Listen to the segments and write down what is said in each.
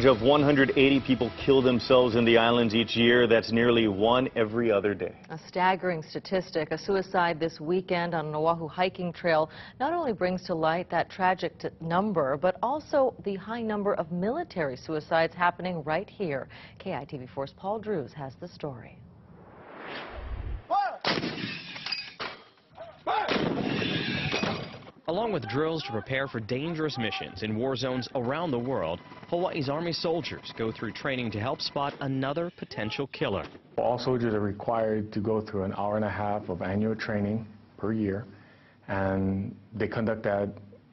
average of 180 people kill themselves in the islands each year. That's nearly one every other day. A staggering statistic. A suicide this weekend on an Oahu hiking trail not only brings to light that tragic number, but also the high number of military suicides happening right here. KITV4's Paul Drews has the story. Along with drills to prepare for dangerous missions in war zones around the world, Hawaii's Army soldiers go through training to help spot another potential killer. All soldiers are required to go through an hour-and-a-half of annual training per year, and they conduct that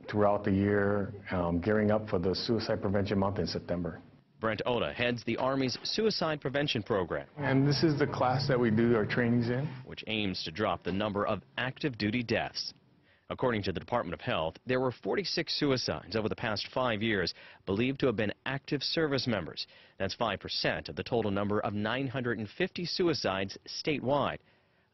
throughout the year, gearing up for the Suicide Prevention Month in September. Brent Oda heads the Army's suicide prevention program. And this is the class that we do our trainings in, which aims to drop the number of active duty deaths. According to the Department of Health, there were 46 suicides over the past 5 years believed to have been active service members. That's 5% of the total number of 950 suicides statewide.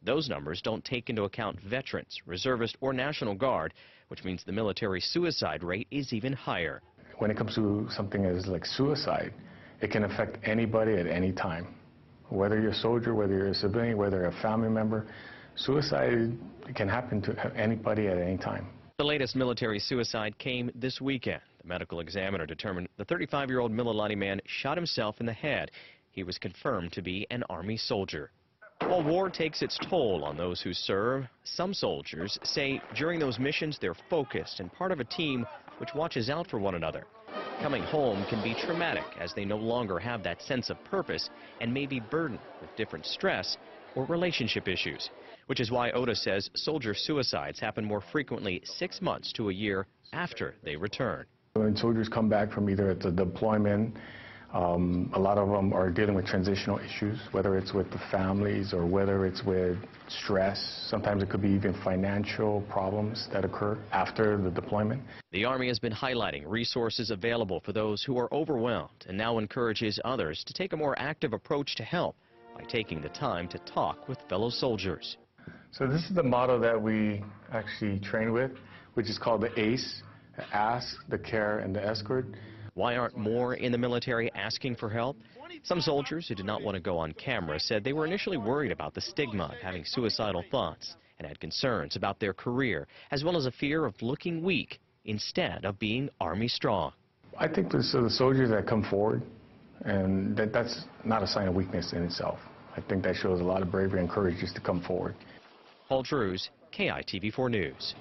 Those numbers don't take into account veterans, reservists, or National Guard, which means the military suicide rate is even higher. When it comes to something as like suicide, it can affect anybody at any time. Whether you're a soldier, whether you're a civilian, whether you're a family member, suicide can happen to anybody at any time. The latest military suicide came this weekend. The medical examiner determined the 35-year-old Mililani man shot himself in the head. He was confirmed to be an Army soldier. While war takes its toll on those who serve, some soldiers say during those missions they're focused and part of a team which watches out for one another. Coming home can be traumatic as they no longer have that sense of purpose and may be burdened with different stress or relationship issues, which is why Oda says soldier suicides happen more frequently 6 months to a year after they return. When soldiers come back from either at the deployment, a lot of them are dealing with transitional issues, whether it's with the families or whether it's with stress. Sometimes it could be even financial problems that occur after the deployment. The Army has been highlighting resources available for those who are overwhelmed and now encourages others to take a more active approach to help by taking the time to talk with fellow soldiers. So this is the motto that we actually train with, which is called the ACE, the Ask, the Care, and the Escort. Why aren't more in the military asking for help? Some soldiers who did not want to go on camera said they were initially worried about the stigma of having suicidal thoughts and had concerns about their career, as well as a fear of looking weak instead of being Army strong. I think the soldiers that come forward, and that's not a sign of weakness in itself. I think that shows a lot of bravery and courage just to come forward. Paul Drews, KITV4 News.